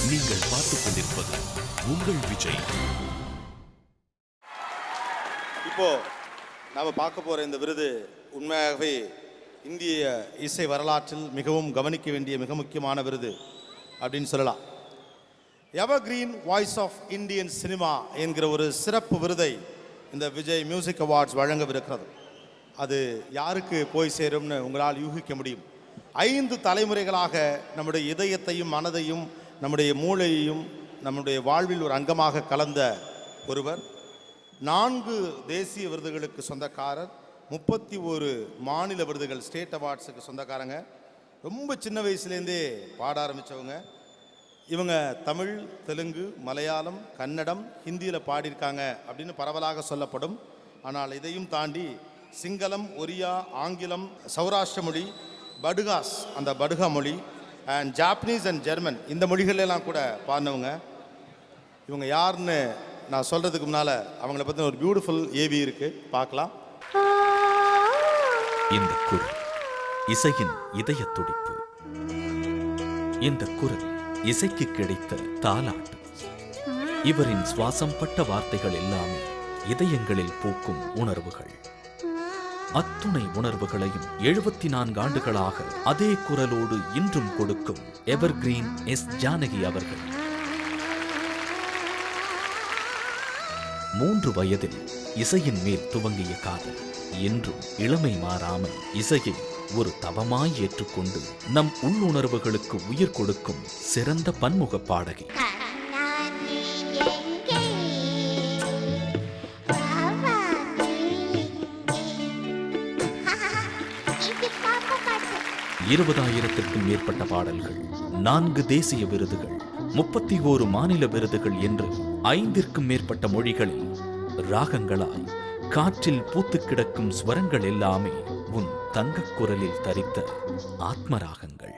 நீங்கள் பார்த்துக் கொண்டிருப்பது உங்கள் விஜய். இப்போ நாம பார்க்க போற இந்த விருது உண்மையாகவே இந்திய இசை வரலாற்றில் மிகவும் கவனிக்க வேண்டிய மிக முக்கியமான விருது அப்படின்னு சொல்லலாம். Evergreen voice of Indian cinema என்கிற ஒரு சிறப்பு விருதை இந்த விஜய் மியூசிக் அவார்ட்ஸ் வழங்கவிருக்கிறது. அது யாருக்கு போய் சேரும்னு உங்களால் யூகிக்க முடியும். 5 தலைமுறைகளாக நம்முடைய இதயத்தையும் மனதையும் நம்முடைய மூளையையும் நம்முடைய வாழ்வில் ஒரு அங்கமாக கலந்த ஒருவர். 4 தேசிய விருதுகளுக்கு சொந்தக்காரர், 31 மாநில விருதுகள் ஸ்டேட் அவார்ட்ஸுக்கு சொந்தக்காரங்க. ரொம்ப சின்ன வயசுலேருந்தே பாட ஆரம்பித்தவங்க. இவங்க தமிழ், தெலுங்கு, மலையாளம், கன்னடம், ஹிந்தியில் பாடியிருக்காங்க அப்படின்னு பரவலாக சொல்லப்படும். ஆனால் இதையும் தாண்டி சிங்களம், ஒரியா, ஆங்கிலம், சௌராஷ்டிர மொழி, படுகாஸ் அந்த படுகா மொழி, அண்ட் ஜாப்பனீஸ் அண்ட் ஜெர்மன் இந்த மொழிகளெல்லாம் கூட பாடினவங்க. இவங்க யாருன்னு நான் சொல்கிறதுக்கு முன்னால் அவங்கள பற்றி ஒரு பியூட்டிஃபுல் ஏவி இருக்குது, பார்க்கலாம். இந்த குரல் இசையின் இதய துடிப்பு. இந்த குரல் இசைக்கு கிடைத்த தாலாட்டு. இவரின் சுவாசம் பட்ட வார்த்தைகள் எல்லாமே இதயங்களில் பூக்கும் உணர்வுகள். அத்துணை உணர்வுகளையும் 74 ஆண்டுகளாக அதே குரலோடு இன்றும் கொடுக்கும் எவர்கிரீன் எஸ் ஜானகி அவர்கள். 3 வயதில் இசையின் மேல் துவங்கிய காதல் என்றும் இளமை மாறாமல் இசையை ஒரு தவமாய் ஏற்றுக்கொண்டு நம் உள்ளுணர்வுகளுக்கு உயிர் கொடுக்கும் சிறந்த பன்முக பாடகி. இருபதாயிரத்திற்கும் மேற்பட்ட பாடல்கள், 4 தேசிய விருதுகள், 31 மாநில விருதுகள் என்று 5ற்கும் மேற்பட்ட மொழிகளில் ராகங்களாய் காற்றில் பூத்து கிடக்கும் ஸ்வரங்கள் எல்லாமே உன் தங்கக் குரலில் தரித்த ஆத்மராகங்கள்.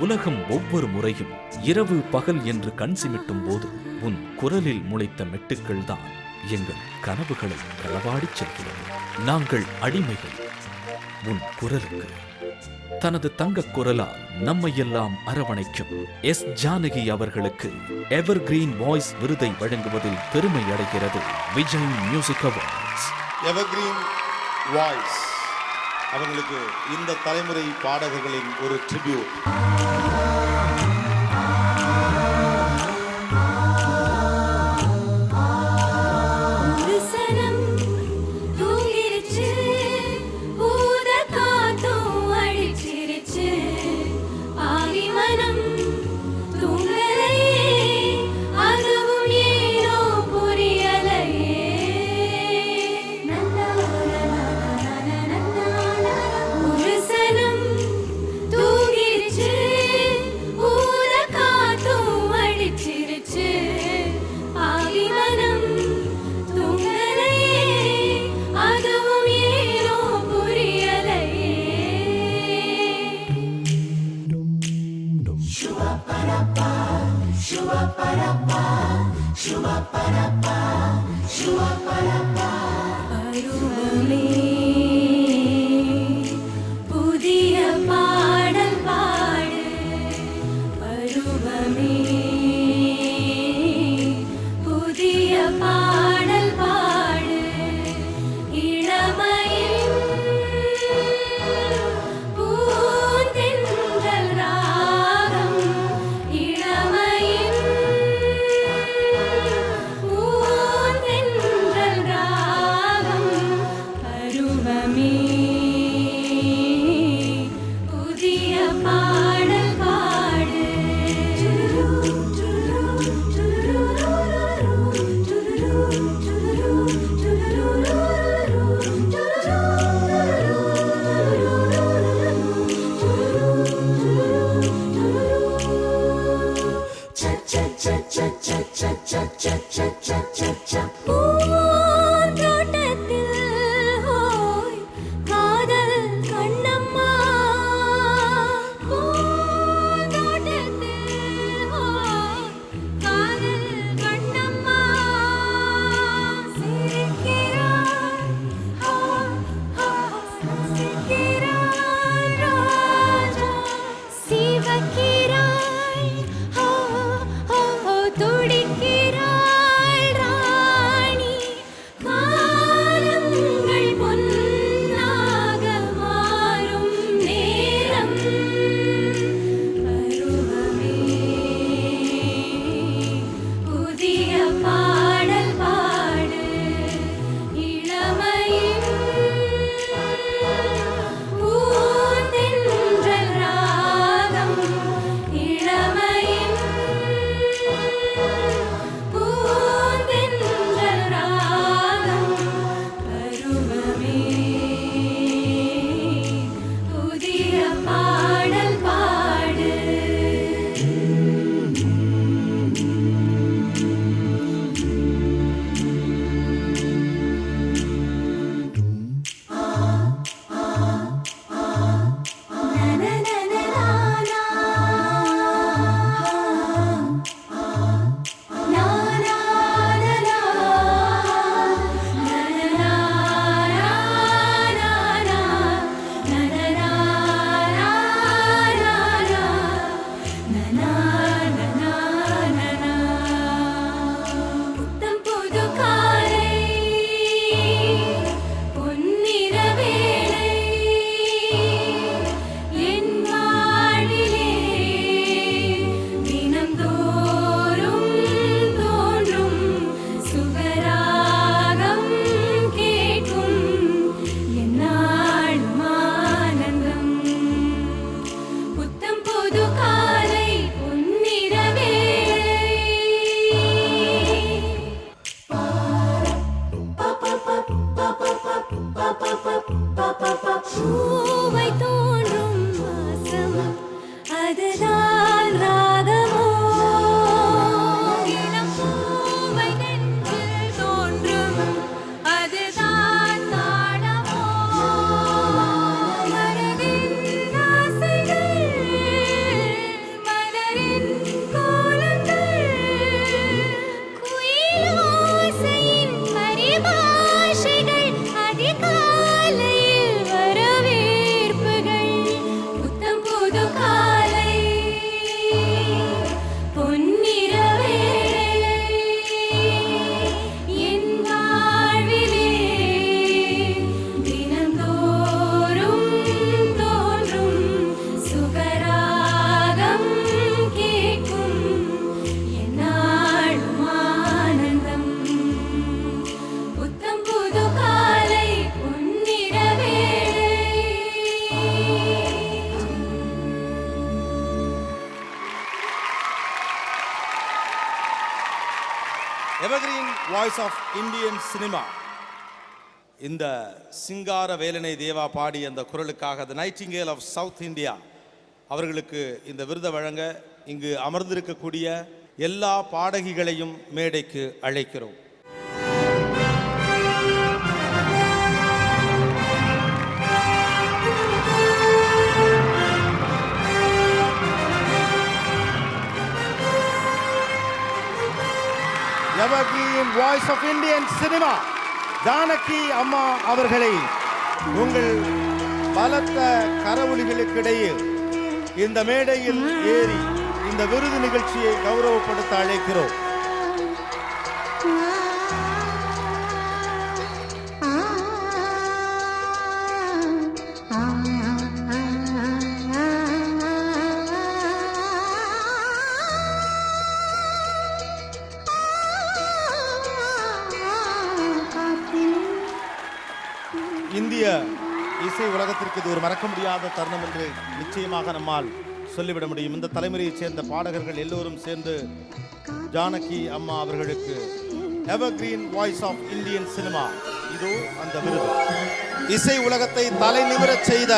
உலகம் ஒவ்வொரு முறையும் இரவு பகல் என்று கண் சிமிட்டும் போது உன் குரலில் முளைத்த மெட்டுக்கள் தான் எங்கள் கனவுகளை களவாடிச் செல்கிறது. நாங்கள் அடிமைகள் உன் குரலுக்கு. தனது தங்கக் குரலால் நம்மையெல்லாம் அரவணைக்கும் எஸ் ஜானகி அவர்களுக்கு எவர்கிரீன் வாய்ஸ் விருதை வழங்குவதில் பெருமை அடைகிறது Vijay music awards. Evergreen voice அவங்களுக்கு இந்த தலைமுறை பாடகர்களின் ஒரு ட்ரிபியூட். புதிய பாடல் பாடு பருவமே, புதிய பாடல் பாடு இளமையில் பூந்தென்றல் ராகம், இளமையில் பூந்தென்றல் ராகம் பருவமே, புதிய பாடல் பாடு. சிவக்கிராய் evergreen voice of Indian cinema. இந்த சிங்கார வேலனை தேவா பாடிய அந்த குரலுக்காக the nightingale of South India அவர்களுக்கு இந்த விருதை வழங்க இங்கு அமர்ந்திருக்கக்கூடிய எல்லா பாடகிகளையும் மேடைக்கு அழைக்கிறோம். Evergreen voice of Indian cinema Janaki அம்மா அவர்களை உங்கள் பலத்த கரவொலிகளுக்கிடையே இந்த மேடையில் ஏறி இந்த விருது நிகழ்ச்சியை கௌரவப்படுத்த அழைக்கிறோம். இந்திய இசை உலகத்திற்கு இது ஒரு மறக்க முடியாத தருணம் என்று நிச்சயமாக நம்மால் சொல்லிவிட முடியும். இந்த தலைமுறையைச் சேர்ந்த பாடகர்கள் எல்லோரும் சேர்ந்து ஜானகி அம்மா அவர்களுக்கு evergreen voice of Indian cinema இதோ அந்த விருது. இசை உலகத்தை தலை நிமிரச் செய்த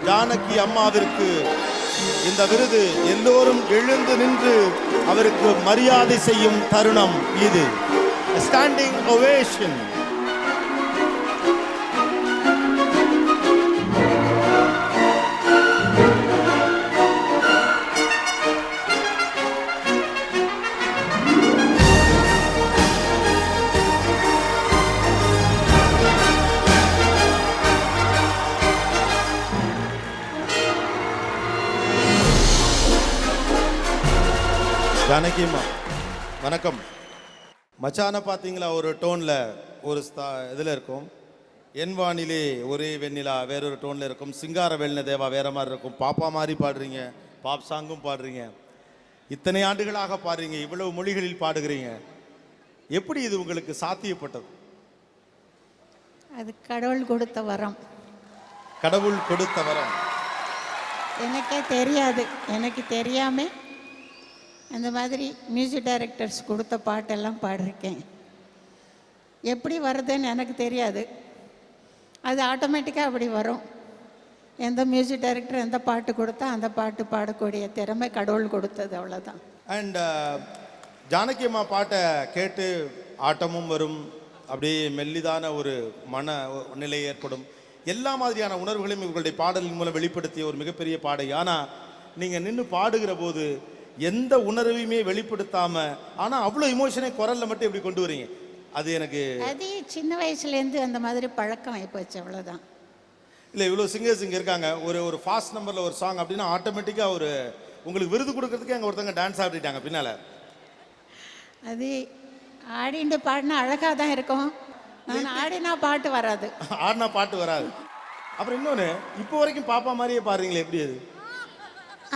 ஜானகி அம்மாவிற்கு இந்த விருது எல்லோரும் எழுந்து நின்று அவருக்கு மரியாதை செய்யும் தருணம் இது. Standing ovation. ஜானகி அம்மா வணக்கம். மச்சான பார்த்தீங்களா, ஒரு டோனில் ஒரு இதில் இருக்கும். என் வானிலே ஒரே வெண்ணிலா வேறொரு டோனில் இருக்கும். சிங்கார வேலனை தேவா வேற மாதிரி இருக்கும். பாப்பா மாதிரி பாடுறீங்க, பாப் சாங்கும் பாடுறீங்க, இத்தனை ஆண்டுகளாக பாடுறீங்க, இவ்வளவு மொழிகளில் பாடுகிறீங்க. எப்படி இது உங்களுக்கு சாத்தியப்பட்டது? அது கடவுள் கொடுத்த வரம். கடவுள் கொடுத்த வரம். எனக்கே தெரியாது. எனக்கு தெரியாமல் அந்த மாதிரி மியூசிக் டைரக்டர்ஸ் கொடுத்த பாட்டெல்லாம் பாடிருக்கேன். எப்படி வருதுன்னு எனக்கு தெரியாது. அது ஆட்டோமேட்டிக்காக அப்படி வரும். எந்த மியூசிக் டைரக்டர் எந்த பாட்டு கொடுத்தா அந்த பாட்டு பாடக்கூடிய திறமை கடவுள் கொடுத்தது, அவ்வளோதான். அண்ட் ஜானகி அம்மா பாட்டை கேட்டு ஆட்டமும் வரும், அப்படியே மெல்லிதான ஒரு மன நிலை ஏற்படும். எல்லா மாதிரியான உணர்வுகளையும் இவர்களுடைய பாடலின் மூலம் வெளிப்படுத்திய ஒரு மிகப்பெரிய பாடகி. ஆனால் நீங்கள் நின்று பாடுகிற போது எந்த உணர்வையுமே வெளிப்படுத்தாம, ஆனா அவ்வளவு இமோஷனை குரல்ல மட்டும் எப்படி கொண்டு வரீங்க? அது எனக்கு அது சின்ன வயசுலேருந்து அந்த மாதிரி பழக்கம் ஆயிப்போச்சு, அவ்வளோதான். இல்லை, இவ்வளோ சிங்கர்ஸ் இங்கே இருக்காங்க. ஒரு ஃபாஸ்ட் நம்பரில் ஒரு சாங் அப்படின்னா ஆட்டோமேட்டிக்காக ஒரு உங்களுக்கு விருது கொடுக்கறதுக்கு அங்கே ஒருத்தங்க டான்ஸ் ஆடிட்டாங்க பின்னால். அது ஆடிண்டு பாடினா அழகாக தான் இருக்கும். நான் ஆடினா பாட்டு வராது. ஆடினா பாட்டு வராது. அப்புறம் இன்னொன்று, இப்போ வரைக்கும் பாப்பா மாதிரியே பாடுறீங்களே, எப்படி அது?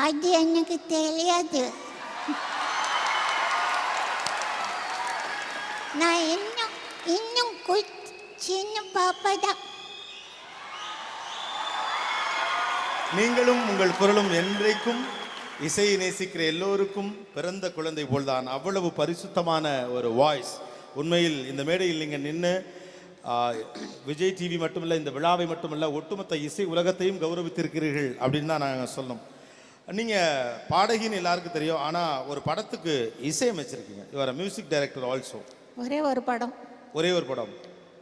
அது எனக்கு தெரியாது. நான் இன்னும் சின்ன பாப்பா தான். நீங்களும் உங்கள் குரலும் என்றைக்கும் இசையை நேசிக்கிற எல்லோருக்கும் பிறந்த குழந்தை போல்தான். அவ்வளவு பரிசுத்தமான ஒரு வாய்ஸ். உண்மையில் இந்த மேடையில் நீங்கள் நின்று விஜய் டிவி மட்டுமில்லை, இந்த விழாவை மட்டுமில்லை, ஒட்டுமொத்த இசை உலகத்தையும் கௌரவித்திருக்கிறீர்கள் அப்படின்னு தான் நாங்கள் சொல்லணும். நீங்கள் பாடகின்னு எல்லாருக்கும் தெரியும், ஆனால் ஒரு படத்துக்கு இசையமைச்சிருக்கீங்க. Your music director also. ஒரே ஒரு படம்.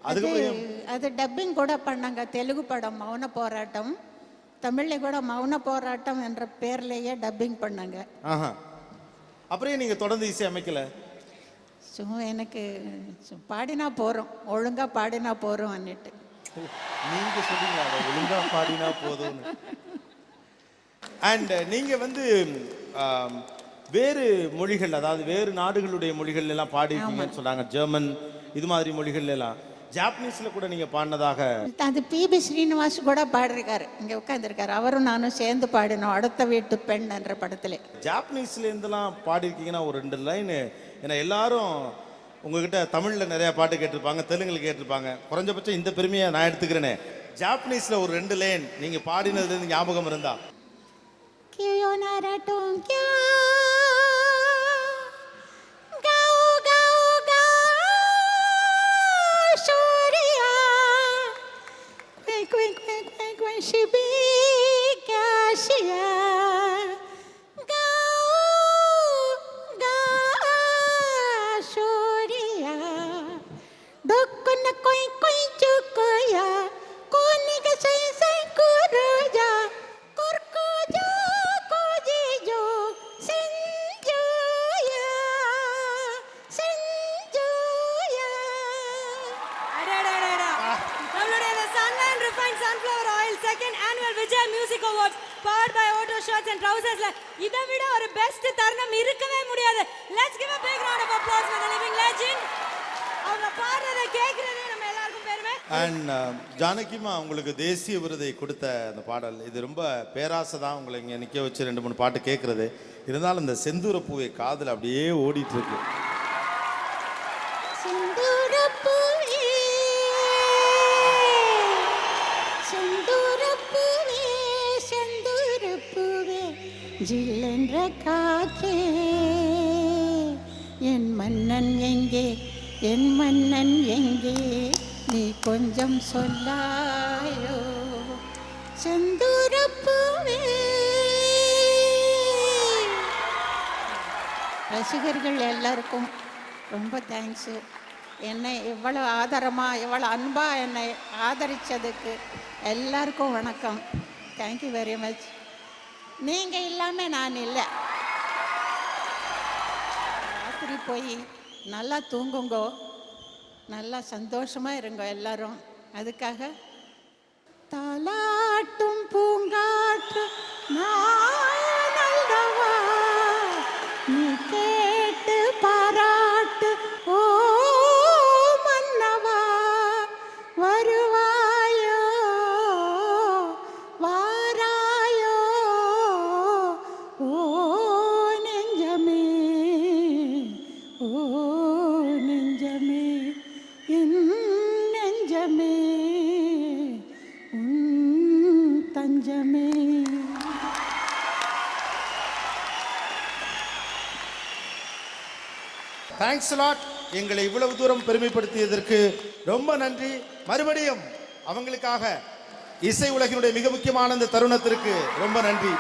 அதுக்கப்புறம் அது டப்பிங் கூட பண்ணாங்க. தெலுங்கு படம் மௌன போராட்டம், தமிழ்ல கூட மௌன போராட்டம் என்ற பேர்லேயே டப்பிங் பண்ணாங்க. அப்புறம் நீங்கள் தொடர்ந்து இசை அமைக்கல? எனக்கு பாடினா போகிறோம், ஒழுங்காக பாடினா போகிறோம் அன்னிட்டு. நீங்கள் சொல்லுங்க, ஒழுங்காக பாடினா போதும். அண்ட் நீங்கள் வந்து வேறு மொழிகள், அதாவது வேறு நாடுகளுடைய மொழிகள் எல்லாம் பாடிருக்கீங்கன்னு சொன்னாங்க. ஜெர்மன் இது மாதிரி மொழிகள் எல்லாம், ஜாப்பனீஸில் கூட நீங்கள் பாடினதாக. அது பிபி ஸ்ரீனிவாஸ் கூட பாடிருக்காரு, இங்கே உட்காந்துருக்காரு. அவரும் நானும் சேர்ந்து பாடினோம் அடுத்த வீட்டு பெண் என்ற படத்தில். ஜாப்பனீஸ்லேருந்துலாம் பாடிருக்கீங்கன்னா ஒரு 2 லைனு. ஏன்னா எல்லாரும் உங்ககிட்ட தமிழில் நிறையா பாட்டு கேட்டிருப்பாங்க, தெலுங்கில் கேட்டிருப்பாங்க. குறைஞ்சபட்சம் இந்த பெருமையை நான் எடுத்துக்கிறேனே, ஜாப்பனீஸில் ஒரு 2 லைன் நீங்கள் பாடினதுலேருந்து ஞாபகம் இருந்தா? क्यों ना रटूं क्या गाऊंगा awards powered by Otto shirts and ட்ரவுசர்ஸ்ல இதை விட ஒரு பெஸ்ட் தருணம் இருக்கவே முடியாது. Let's give a big round of applause for the living legend. அவங்க பாடுறதை கேட்கறதே நம்ம எல்லாருக்கும் பெருமை. அண்ட் ஜானகிமா உங்களுக்கு தேசிய விருதை கொடுத்த அந்த பாடல் இது ரொம்ப பேராசை தான் உங்களை இங்கே நிற்க வச்சு 2-3 பாட்டு கேட்குறது. இருந்தாலும் இந்த செந்தூர பூவை காதில் அப்படியே ஓடிட்டு இருக்கு. செந்தூரப்பூவே, செந்தூரப்பூவே, செந்தூரப்பூவே, ஜில்லென்ற காற்றே, என் மன்னன் எங்கே, என் மன்னன் எங்கே, நீ கொஞ்சம் சொல்லாயோ செந்தூரப்பூவே. ரசிகர்கள் எல்லாருக்கும் ரொம்ப தேங்க்ஸு. என்னை இவ்வளோ ஆதரமாக இவ்வளோ அன்பாக என்னை ஆதரித்ததுக்கு எல்லாருக்கும் வணக்கம். Thank you very much. நீங்கள் இல்லாமல் நான் இல்லை. ராத்திரி போய் நல்லா தூங்குங்கோ, நல்லா சந்தோஷமாக இருங்க எல்லாரும். அதுக்காக தாலாட்டும் பூங்காற்று நான் அல்லவா, நீ கேட்டு பாராட்டு ஓ மன்னவா, வருவாயோ வாராயோ ஓ நெஞ்சமே, ஓ நெஞ்சமே, என் நெஞ்சமே, உன் தஞ்சமே. Thanks lot. எங்களை இவ்வளவு தூரம் பெருமைப்படுத்தியதற்கு ரொம்ப நன்றி. மறுபடியும் அவங்களுக்காக இசை உலகினுடைய மிக முக்கியமான இந்த தருணத்திற்கு ரொம்ப நன்றி.